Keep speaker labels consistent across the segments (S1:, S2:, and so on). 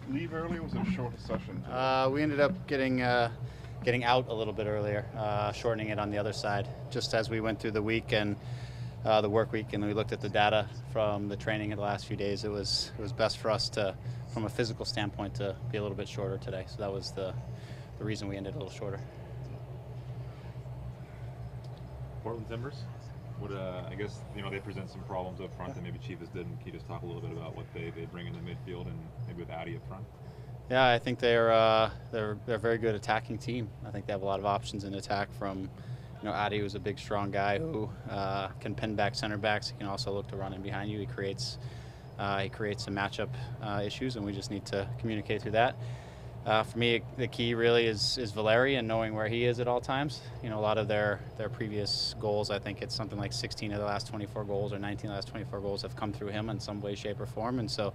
S1: leave early, or was it a shorter session today?
S2: We ended up getting out a little bit earlier, shortening it on the other side, just as we went through the week and the work week, and we looked at the data from the training in the last few days. It was best for us to, from a physical standpoint, to be a little bit shorter today. So that was the reason we ended a little shorter.
S3: Portland Timbers, what I guess they present some problems up front that maybe Chivas didn't. Can you just talk a little bit about what they bring in the midfield and maybe with Addy up front?
S2: Yeah, I think they're a very good attacking team. I think they have a lot of options in attack. From Addy, who's a big, strong guy who can pin back center backs. He can also look to run in behind you. He creates some matchup issues, and we just need to communicate through that. For me, the key really is Valeri and knowing where he is at all times. A lot of their previous goals, I think it's something like 16 of the last 24 goals or 19 of the last 24 goals have come through him in some way, shape, or form. And so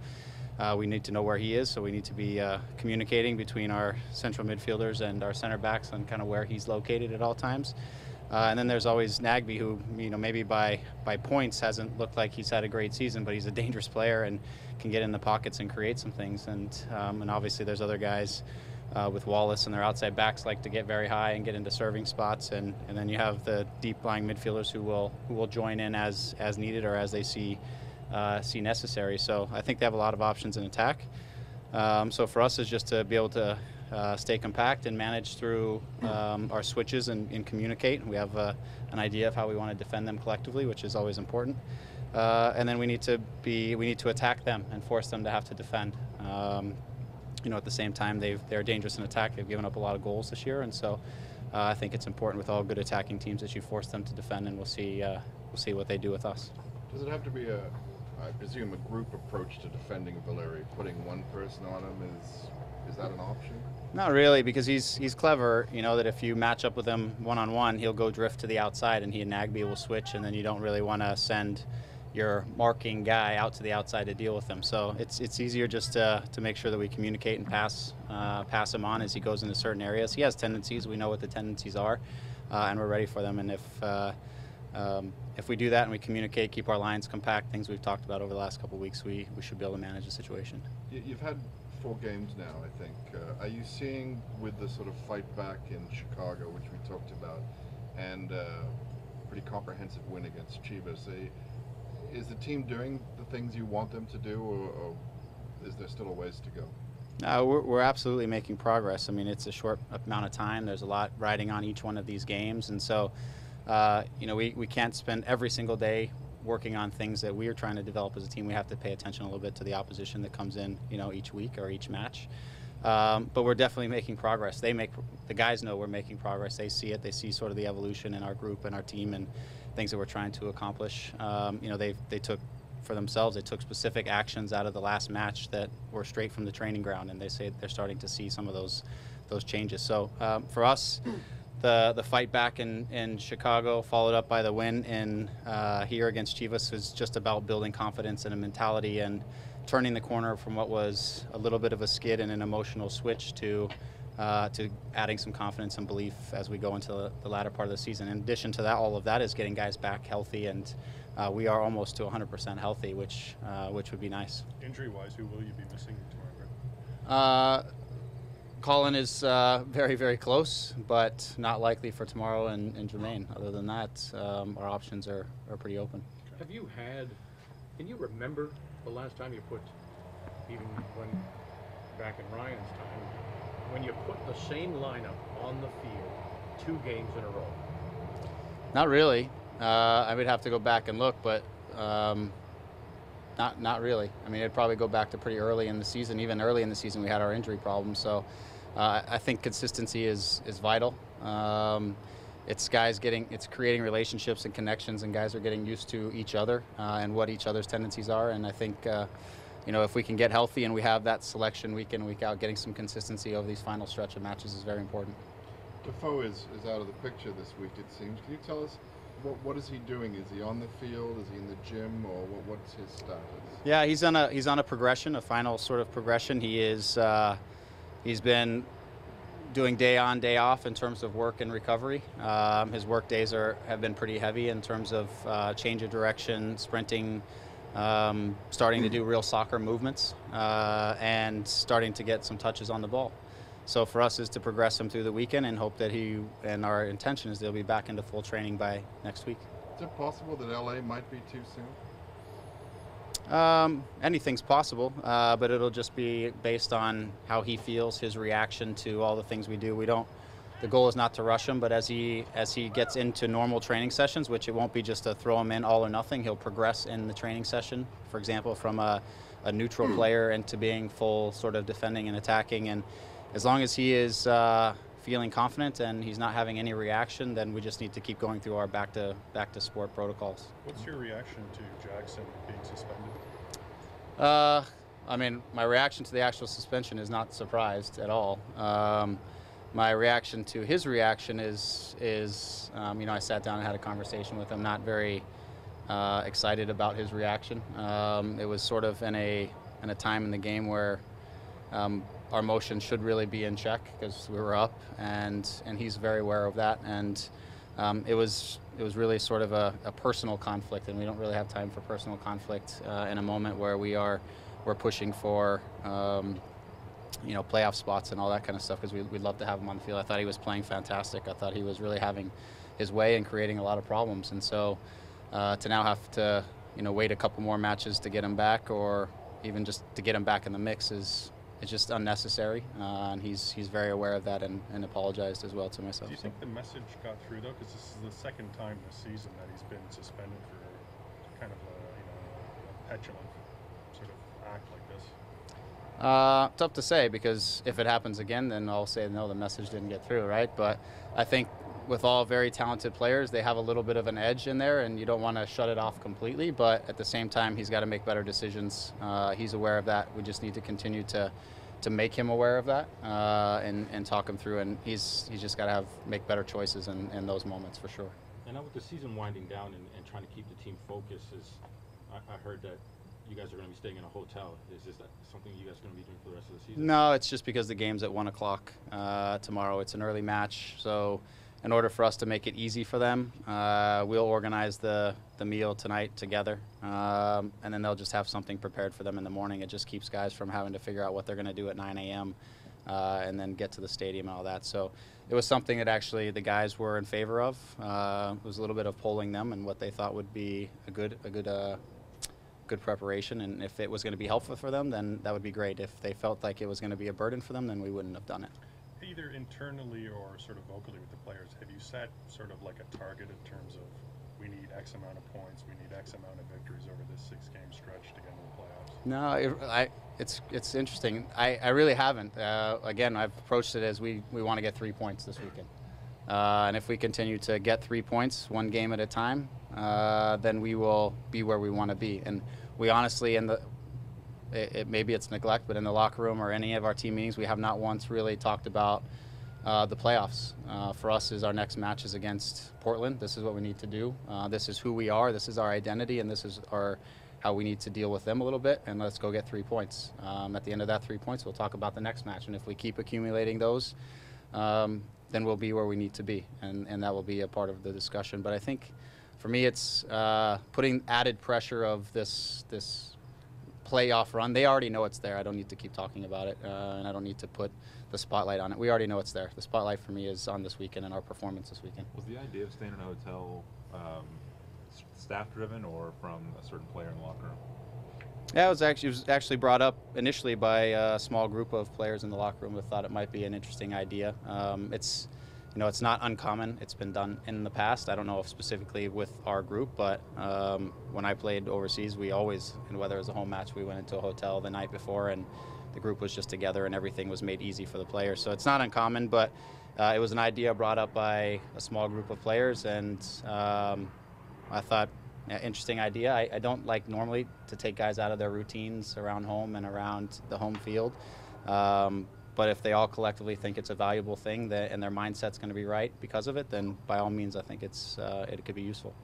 S2: we need to know where he is. So we need to be communicating between our central midfielders and our center backs on kind of where he's located at all times. And then there's always Nagby, who maybe by points hasn't looked like he's had a great season, but he's a dangerous player and can get in the pockets and create some things. And obviously there's other guys with Wallace and their outside backs like to get very high and get into serving spots. And then you have the deep lying midfielders who will join in as needed or as they see necessary. So I think they have a lot of options in attack. So for us is just to be able to stay compact and manage through our switches and communicate. We have an idea of how we want to defend them collectively, which is always important. And then we need to attack them and force them to have to defend. At the same time, they're dangerous in attack. They've given up a lot of goals this year, and so I think it's important with all good attacking teams that you force them to defend, and we'll see what they do with us.
S1: Does it have to be I presume, a group approach to defending Valeri? Putting one person on him is that an option?
S2: Not really, because he's clever. That if you match up with him one-on-one, he'll go drift to the outside, and he and Nagby will switch, and then you don't really want to send your marking guy out to the outside to deal with him. So it's easier just to make sure that we communicate and pass him on as he goes into certain areas. He has tendencies. We know what the tendencies are, and we're ready for them. And if we do that and we communicate, keep our lines compact, things we've talked about over the last couple of weeks, we should be able to manage the situation.
S1: You've had 4 games now, I think. Are you seeing, with the sort of fight back in Chicago, which we talked about, and pretty comprehensive win against Chivas, is the team doing the things you want them to do, or is there still a ways to go?
S2: We're absolutely making progress. I mean, it's a short amount of time. There's a lot riding on each one of these games, and so we can't spend every single day working on things that we are trying to develop as a team. We have to pay attention a little bit to the opposition that comes in, each week or each match. But we're definitely making progress. The guys know we're making progress. They see it. They see sort of the evolution in our group and our team and things that we're trying to accomplish. They took for themselves. They took specific actions out of the last match that were straight from the training ground, and they say they're starting to see some of those changes. So for us, the fight back in Chicago, followed up by the win here against Chivas, is just about building confidence and a mentality and turning the corner from what was a little bit of a skid and an emotional switch to adding some confidence and belief as we go into the latter part of the season. In addition to that, all of that is getting guys back healthy, and we are almost to 100% healthy, which would be nice.
S4: Injury-wise, who will you be missing tomorrow, Greg?
S2: Colin is very, very close, but not likely for tomorrow, and Jermaine. Other than that, our options are pretty open.
S5: Can you remember the last time you put, even when back in Ryan's time, when you put the same lineup on the field 2 games in a row?
S2: Not really. I would have to go back and look, but not really. I mean, it'd probably go back to pretty early in the season. Even early in the season, we had our injury problems. So I think consistency is vital. It's creating relationships and connections, and guys are getting used to each other and what each other's tendencies are. And I think, if we can get healthy and we have that selection week in, week out, getting some consistency over these final stretch of matches is very important.
S1: Defoe is out of the picture this week, it seems. Can you tell us what is he doing? Is he on the field? Is he in the gym? Or what's his status?
S2: Yeah, he's on a progression, a final sort of progression. He's been doing day on, day off in terms of work and recovery. His work days have been pretty heavy in terms of change of direction, sprinting, starting to do real soccer movements, and starting to get some touches on the ball. So for us is to progress him through the weekend and hope that and our intention is they'll be back into full training by next week.
S1: Is it possible that LA might be too soon?
S2: Anything's possible, but it'll just be based on how he feels, his reaction to all the things we do. The goal is not to rush him, but as he gets into normal training sessions, which it won't be just to throw him in all or nothing, he'll progress in the training session, for example, from a neutral player into being full sort of defending and attacking. And as long as he is feeling confident and he's not having any reaction, then we just need to keep going through our back to sport protocols.
S4: What's your reaction to Jackson being suspended?
S2: I mean, my reaction to the actual suspension is not surprised at all. My reaction to his reaction is I sat down and had a conversation with him, not very excited about his reaction. It was sort of in a time in the game where our emotions should really be in check because we were up, and he's very aware of that. And it was really sort of a personal conflict, and we don't really have time for personal conflict in a moment where we're pushing for playoff spots and all that kind of stuff, because we'd love to have him on the field. I thought he was playing fantastic. I thought he was really having his way and creating a lot of problems. And so to now have to wait a couple more matches to get him back, or even just to get him back in the mix is just unnecessary, and he's very aware of that and apologized as well to myself.
S4: Do you think the message got through though? Because this is the second time this season that he's been suspended for kind of a petulant sort of act like this.
S2: Tough to say, because if it happens again, then I'll say no, the message didn't get through, right? But I think with all very talented players, they have a little bit of an edge in there, and you don't want to shut it off completely. But at the same time, he's got to make better decisions. He's aware of that. We just need to continue to make him aware of that and talk him through. And he's just got to make better choices in those moments for sure.
S6: And now with the season winding down and trying to keep the team focused, I heard that you guys are going to be staying in a hotel. Is that something you guys are going to be doing for the rest of the season?
S2: No, it's just because the game's at 1 o'clock tomorrow. It's an early match, so in order for us to make it easy for them, we'll organize the meal tonight together, and then they'll just have something prepared for them in the morning. It just keeps guys from having to figure out what they're going to do at 9 a.m. And then get to the stadium and all that. So it was something that actually the guys were in favor of. It was a little bit of polling them and what they thought would be a good preparation, and if it was going to be helpful for them, then that would be great. If they felt like it was going to be a burden for them, then we wouldn't have done it.
S4: Either internally or sort of vocally with the players, have you set sort of like a target in terms of we need X amount of points, we need X amount of victories over this 6-game stretch to get into the playoffs?
S2: No, it's interesting. I really haven't. Again, I've approached it as we want to get 3 points this weekend. And if we continue to get 3 points, 1 game at a time, then we will be where we want to be. And we honestly, maybe it's neglect, but in the locker room or any of our team meetings, we have not once really talked about the playoffs. For us, our next match is against Portland. This is what we need to do. This is who we are. This is our identity, and this is how we need to deal with them a little bit. And let's go get 3 points. At the end of that 3 points, we'll talk about the next match. And if we keep accumulating those, then we'll be where we need to be, and that will be a part of the discussion. But I think for me, it's putting added pressure of this playoff run. They already know it's there. I don't need to keep talking about it, and I don't need to put the spotlight on it. We already know it's there. The spotlight for me is on this weekend and our performance this weekend.
S3: Was the idea of staying in a hotel staff-driven or from a certain player in the locker room?
S2: Yeah, it was actually brought up initially by a small group of players in the locker room that thought it might be an interesting idea. It's not uncommon. It's been done in the past. I don't know if specifically with our group, but when I played overseas, we always, and whether it was a home match, we went into a hotel the night before, and the group was just together, and everything was made easy for the players. So it's not uncommon, but it was an idea brought up by a small group of players, and I thought, interesting idea. I don't like normally to take guys out of their routines around home and around the home field. But if they all collectively think it's a valuable thing and their mindset's going to be right because of it, then by all means, I think it could be useful.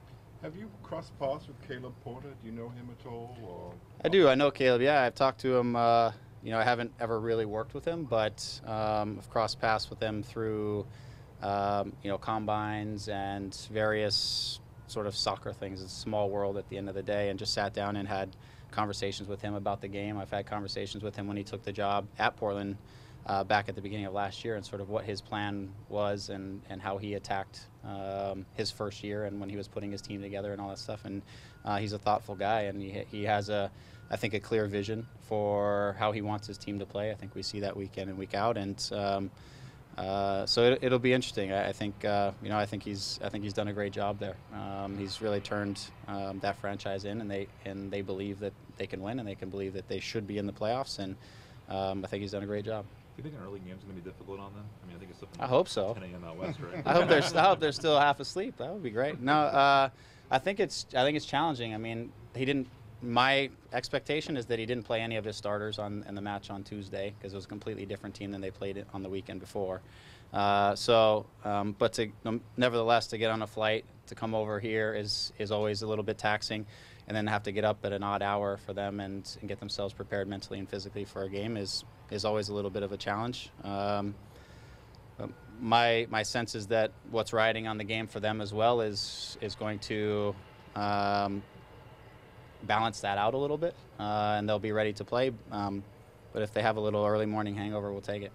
S1: Have you crossed paths with Caleb Porter? Do you know him at all? Or?
S2: I do. I know Caleb. Yeah, I've talked to him. I haven't ever really worked with him, but I've crossed paths with him through, combines and various sort of soccer things. It's a small world at the end of the day, and just sat down and had conversations with him about the game. I've had conversations with him when he took the job at Portland back at the beginning of last year, and sort of what his plan was and how he attacked his first year and when he was putting his team together and all that stuff. And he's a thoughtful guy, and he has I think a clear vision for how he wants his team to play. I think we see that week in and week out, and so it'll be interesting. I think I think he's done a great job there. He's really turned that franchise in, and they believe that they can win, and they can believe that they should be in the playoffs, and I think he's done a great job.
S3: Do you think an early game's going to be difficult on them? I mean, I think it's something.
S2: I hope so.
S3: 10 a.m. out west, right?
S2: I hope they're still half asleep. That would be great. No, I think it's challenging. I mean, my expectation is that he didn't play any of his starters in the match on Tuesday because it was a completely different team than they played on the weekend before. But nevertheless, to get on a flight to come over here is always a little bit taxing, and then have to get up at an odd hour for them and get themselves prepared mentally and physically for a game is always a little bit of a challenge. My sense is that what's riding on the game for them as well is going to balance that out a little bit, and they'll be ready to play. But if they have a little early morning hangover, we'll take it.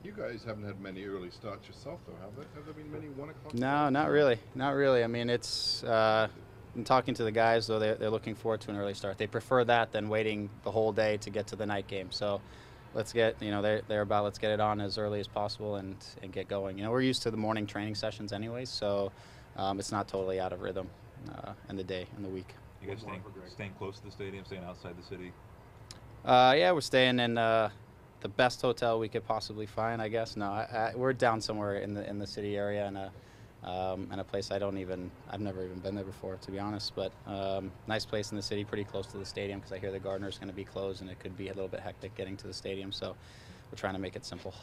S1: You guys haven't had many early starts yourself, though, have there? Have there been many 1 o'clock?
S2: No, not really. Not really. I mean, it's in talking to the guys, though, they're looking forward to an early start. They prefer that than waiting the whole day to get to the night game. So let's get, they're about let's get it on as early as possible and get going. We're used to the morning training sessions anyways, so it's not totally out of rhythm in the day, in the week.
S3: You guys staying close to the stadium, staying outside the city?
S2: Yeah, we're staying in the best hotel we could possibly find, I guess. No, we're down somewhere in the city area in a place I've never even been there before, to be honest. But nice place in the city, pretty close to the stadium, because I hear the Gardener's going to be closed and it could be a little bit hectic getting to the stadium. So we're trying to make it simple.